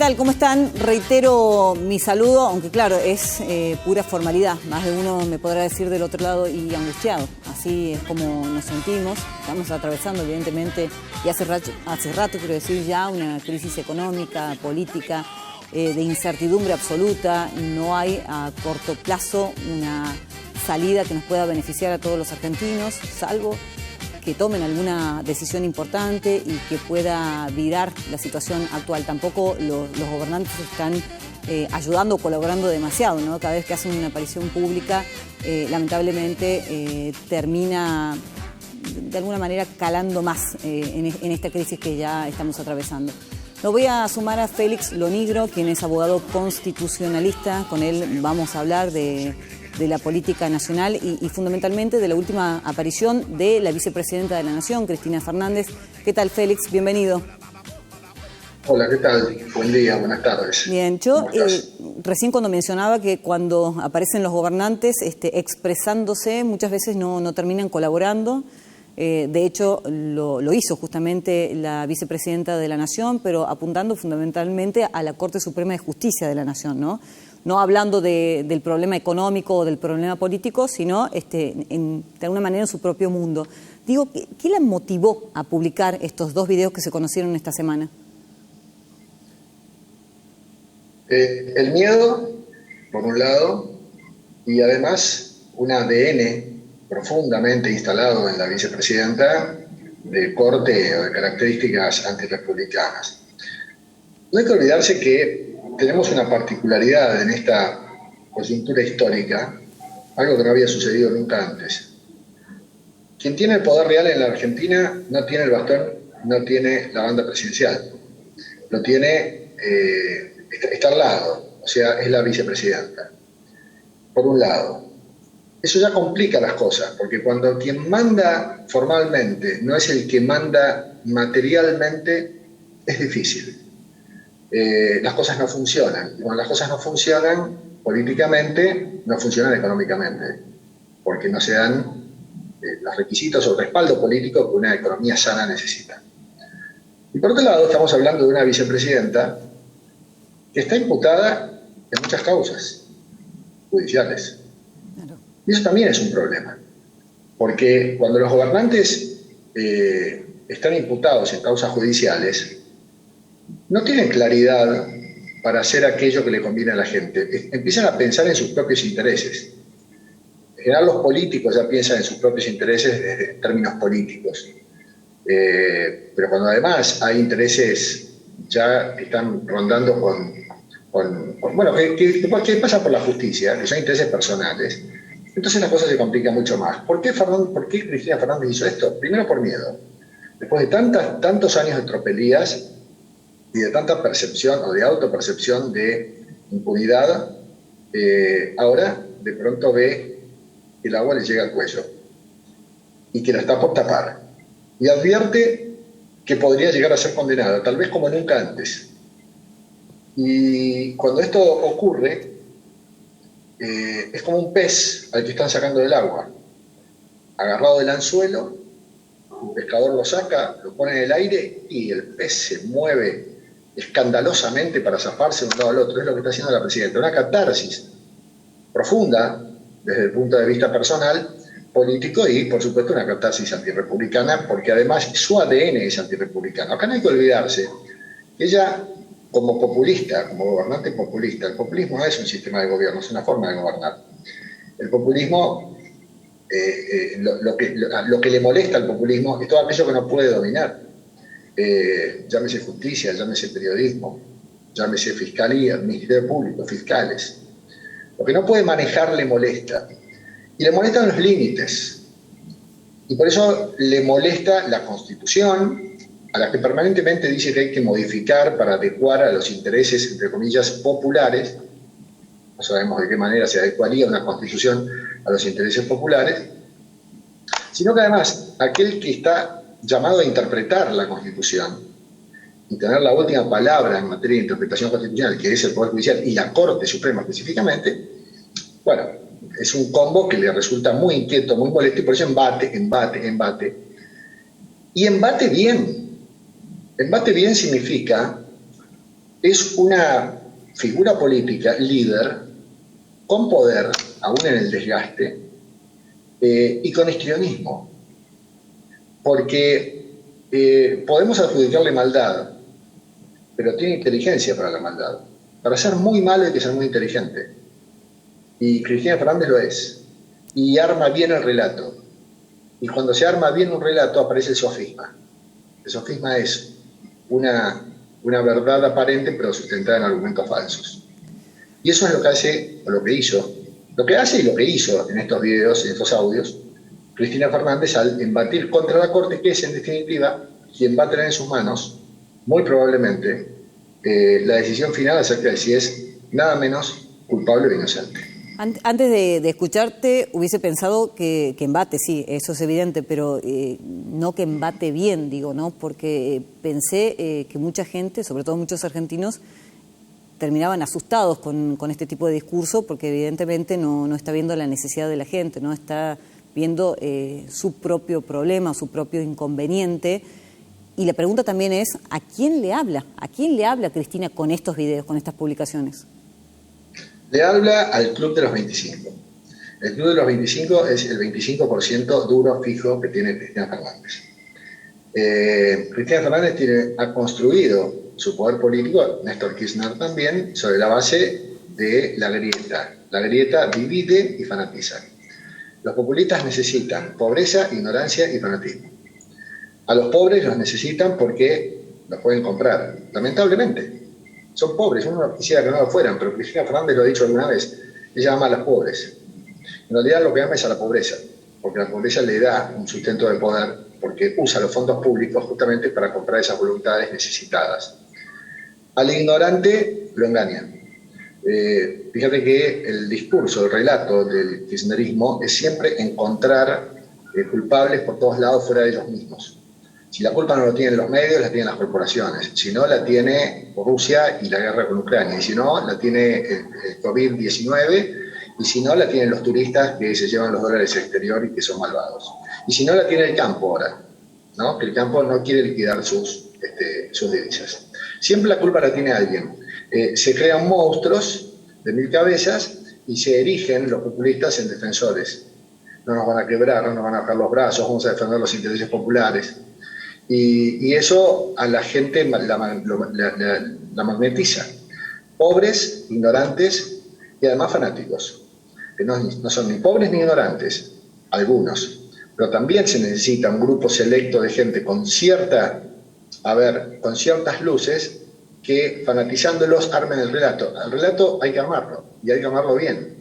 tal? ¿Cómo están? Reitero mi saludo, aunque claro, es pura formalidad. Más de uno me podrá decir del otro lado y angustiado. Así es como nos sentimos. Estamos atravesando, evidentemente, y hace rato, quiero decir, ya una crisis económica, política, de incertidumbre absoluta. No hay a corto plazo una salida que nos pueda beneficiar a todos los argentinos, salvo que tomen alguna decisión importante y que pueda virar la situación actual. Tampoco los gobernantes están ayudando o colaborando demasiado, ¿no? Cada vez que hacen una aparición pública, lamentablemente termina de alguna manera calando más en esta crisis que ya estamos atravesando. Lo voy a sumar a Félix Lonigro, quien es abogado constitucionalista. Con él vamos a hablar de la política nacional y fundamentalmente de la última aparición de la vicepresidenta de la Nación, Cristina Fernández. ¿Qué tal, Félix? Bienvenido. Hola, ¿qué tal? Buen día, buenas tardes. Bien, yo recién cuando mencionaba que cuando aparecen los gobernantes expresándose, muchas veces no terminan colaborando. De hecho, lo hizo justamente la vicepresidenta de la Nación, pero apuntando fundamentalmente a la Corte Suprema de Justicia de la Nación, ¿no? No hablando del problema económico o del problema político, sino de alguna manera en su propio mundo. Digo, ¿qué la motivó a publicar estos dos videos que se conocieron esta semana? El miedo, por un lado, y además un ADN profundamente instalado en la vicepresidenta de corte o de características antirrepublicanas. No hay que olvidarse que tenemos una particularidad en esta coyuntura histórica, algo que no había sucedido nunca antes. Quien tiene el poder real en la Argentina no tiene el bastón, no tiene la banda presidencial, lo tiene, está al lado, o sea, es la vicepresidenta. Por un lado, eso ya complica las cosas, porque cuando quien manda formalmente no es el que manda materialmente, es difícil. Las cosas no funcionan. Y cuando las cosas no funcionan políticamente, no funcionan económicamente, porque no se dan los requisitos o el respaldo político que una economía sana necesita. Y por otro lado, estamos hablando de una vicepresidenta que está imputada en muchas causas judiciales. Y eso también es un problema, porque cuando los gobernantes están imputados en causas judiciales, no tienen claridad para hacer aquello que le conviene a la gente. Empiezan a pensar en sus propios intereses. En general, los políticos ya piensan en sus propios intereses desde términos políticos. Pero cuando además hay intereses ya que están rondando bueno, que pasan por la justicia, que son intereses personales, entonces la cosa se complica mucho más. ¿Por qué Cristina Fernández hizo esto? Primero por miedo. Después de tantos años de tropelías y de tanta percepción o de autopercepción de impunidad, ahora de pronto ve que el agua le llega al cuello y que la está por tapar. Y advierte que podría llegar a ser condenada, tal vez como nunca antes. Y cuando esto ocurre, es como un pez al que están sacando del agua, agarrado del anzuelo, un pescador lo saca, lo pone en el aire y el pez se mueve escandalosamente para zafarse de un lado al otro. Es lo que está haciendo la presidenta, una catarsis profunda desde el punto de vista personal, político y por supuesto una catarsis antirrepublicana, porque además su ADN es antirrepublicano. Acá no hay que olvidarse que ella, como populista, como gobernante populista, el populismo no es un sistema de gobierno, es una forma de gobernar. El populismo, lo que le molesta al populismo es todo aquello que no puede dominar. Llámese justicia, llámese periodismo, llámese fiscalía, ministerio público, fiscales. Lo que no puede manejar le molesta. Y le molestan los límites. Y por eso le molesta la Constitución, a la que permanentemente dice que hay que modificar para adecuar a los intereses, entre comillas, populares. No sabemos de qué manera se adecuaría una Constitución a los intereses populares, sino que además aquel que está llamado a interpretar la Constitución y tener la última palabra en materia de interpretación constitucional, que es el Poder Judicial y la Corte Suprema específicamente, bueno, es un combo que le resulta muy inquieto, muy molesto, y por eso embate. Y embate bien. Embate bien significa es una figura política, líder, con poder, aún en el desgaste, y con histrionismo. Porque podemos adjudicarle maldad, pero tiene inteligencia para la maldad. Para ser muy malo hay que ser muy inteligente. Y Cristina Fernández lo es. Y arma bien el relato. Y cuando se arma bien un relato aparece el sofisma. El sofisma es una verdad aparente pero sustentada en argumentos falsos. Y eso es lo que hace, o lo que hizo, lo que hace y lo que hizo en estos videos, en estos audios, Cristina Fernández al embatir contra la Corte, que es en definitiva quien va a tener en sus manos, muy probablemente, la decisión final acerca de si es nada menos culpable o inocente. Antes de escucharte hubiese pensado que embate, sí, eso es evidente, pero no que embate bien, digo, ¿no? Porque pensé que mucha gente, sobre todo muchos argentinos, terminaban asustados con este tipo de discurso porque evidentemente no está viendo la necesidad de la gente, no está viendo su propio problema, su propio inconveniente. Y la pregunta también es, ¿a quién le habla? ¿A quién le habla Cristina con estos videos, con estas publicaciones? Le habla al Club de los 25. El Club de los 25 es el 25% duro fijo que tiene Cristina Fernández. Cristina Fernández ha construido su poder político, Néstor Kirchner también, sobre la base de la grieta. La grieta divide y fanatiza. Los populistas necesitan pobreza, ignorancia y fanatismo. A los pobres los necesitan porque los pueden comprar, lamentablemente. Son pobres, uno quisiera que no lo fueran, pero Cristina Fernández lo ha dicho alguna vez, ella ama a los pobres. En realidad lo que ama es a la pobreza, porque la pobreza le da un sustento de poder, porque usa los fondos públicos justamente para comprar esas voluntades necesitadas. Al ignorante lo engaña. Fíjate que el discurso, el relato del kirchnerismo es siempre encontrar culpables por todos lados fuera de ellos mismos. Si la culpa no lo tienen los medios, la tienen las corporaciones. Si no, la tiene Rusia y la guerra con Ucrania. Y si no, la tiene el COVID-19. Y si no, la tienen los turistas que se llevan los dólares al exterior y que son malvados. Y si no, la tiene el campo ahora, ¿no? Que el campo no quiere liquidar sus divisas. Siempre la culpa la tiene alguien. Se crean monstruos de 1000 cabezas y se erigen los populistas en defensores. No nos van a quebrar, no nos van a bajar los brazos, vamos a defender los intereses populares. Y eso a la gente la magnetiza. Pobres, ignorantes y además fanáticos. Que no son ni pobres ni ignorantes, algunos. Pero también se necesita un grupo selecto de gente con ciertas luces que fanatizándolos armen el relato. El relato hay que armarlo, y hay que armarlo bien.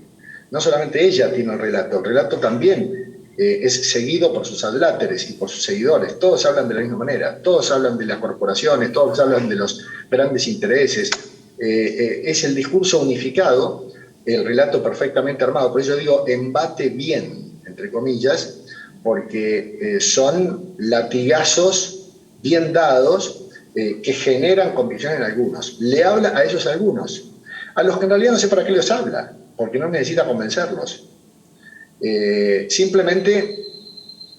No solamente ella tiene el relato también es seguido por sus adláteres y por sus seguidores. Todos hablan de la misma manera, todos hablan de las corporaciones, todos hablan de los grandes intereses. Es el discurso unificado, el relato perfectamente armado. Por eso digo, embate bien, entre comillas, porque son latigazos bien dados que generan convicción en algunos. Le habla a ellos algunos, a los que en realidad no sé para qué les habla, porque no necesita convencerlos. Simplemente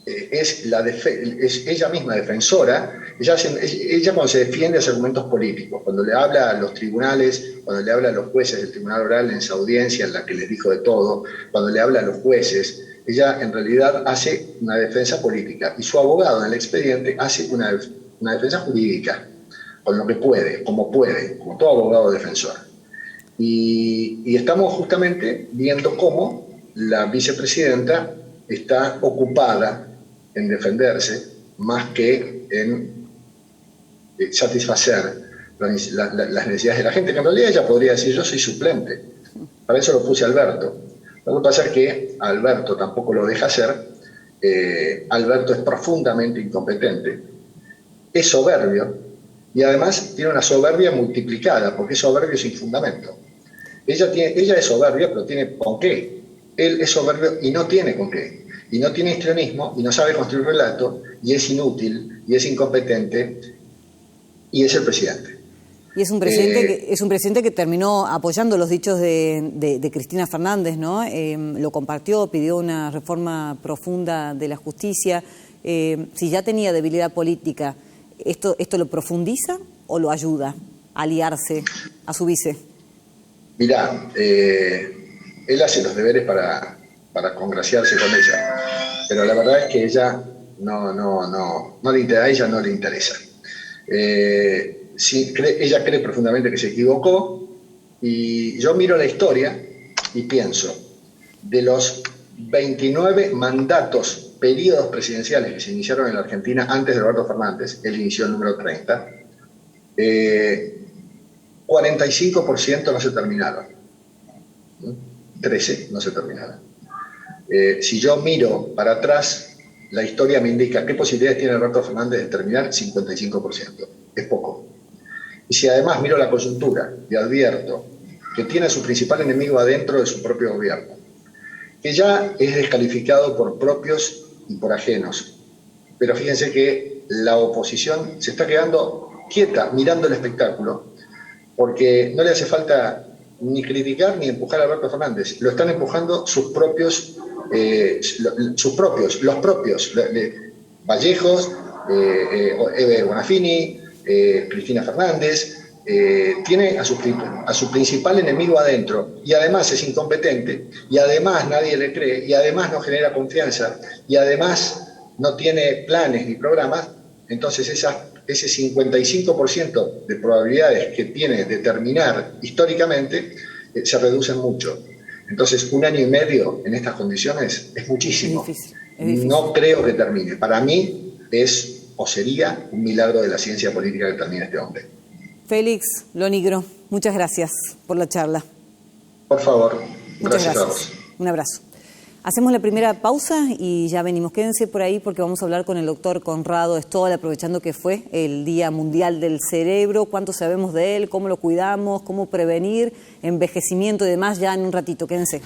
es ella misma defensora. Ella cuando se defiende hace argumentos políticos, cuando le habla a los tribunales, cuando le habla a los jueces del tribunal oral en esa audiencia en la que les dijo de todo, cuando le habla a los jueces, ella en realidad hace una defensa política y su abogado en el expediente hace una defensa jurídica, con lo que puede, como todo abogado defensor. Y estamos justamente viendo cómo la vicepresidenta está ocupada en defenderse más que en satisfacer las necesidades de la gente, que en realidad ella podría decir, yo soy suplente. Para eso lo puse a Alberto. Lo que pasa es que Alberto tampoco lo deja hacer. Alberto es profundamente incompetente, es soberbio y además tiene una soberbia multiplicada, porque es soberbio sin fundamento. Ella es soberbia, pero tiene con qué. Él es soberbio y no tiene con qué. Y no tiene histrionismo, y no sabe construir relato, y es inútil, y es incompetente, y es el presidente. Y es un presidente que terminó apoyando los dichos de Cristina Fernández, ¿no? Lo compartió, pidió una reforma profunda de la justicia. Si ya tenía debilidad política, ¿esto lo profundiza o lo ayuda aliarse a su vice? Mirá, él hace los deberes para congraciarse con ella, pero la verdad es que ella a ella no le interesa. Ella cree profundamente que se equivocó, y yo miro la historia y pienso, de los 29 mandatos, periodos presidenciales que se iniciaron en la Argentina antes de Alberto Fernández, él inició el número 30, 45% no se terminaron, 13 no se terminaron. Si yo miro para atrás, la historia me indica qué posibilidades tiene Alberto Fernández de terminar, 55%, es poco. Y si además miro la coyuntura y advierto que tiene a su principal enemigo adentro de su propio gobierno, que ya es descalificado por propios y por ajenos, pero fíjense que la oposición se está quedando quieta mirando el espectáculo, porque no le hace falta ni criticar ni empujar a Alberto Fernández, lo están empujando los propios, Vallejos, Eve Bonafini, Cristina Fernández. Tiene a su principal enemigo adentro, y además es incompetente, y además nadie le cree, y además no genera confianza, y además no tiene planes ni programas. Entonces ese 55% de probabilidades que tiene de terminar históricamente se reducen mucho. Entonces 1 año y medio en estas condiciones es muchísimo. Es difícil. No creo que termine. Para mí es o sería un milagro de la ciencia política que termine este hombre. Félix Lonigro, muchas gracias por la charla. Por favor, gracias a vos. Un abrazo. Hacemos la primera pausa y ya venimos. Quédense por ahí porque vamos a hablar con el doctor Conrado Stoll, aprovechando que fue el Día Mundial del Cerebro. ¿Cuánto sabemos de él? ¿Cómo lo cuidamos? ¿Cómo prevenir envejecimiento y demás? Ya en un ratito. Quédense.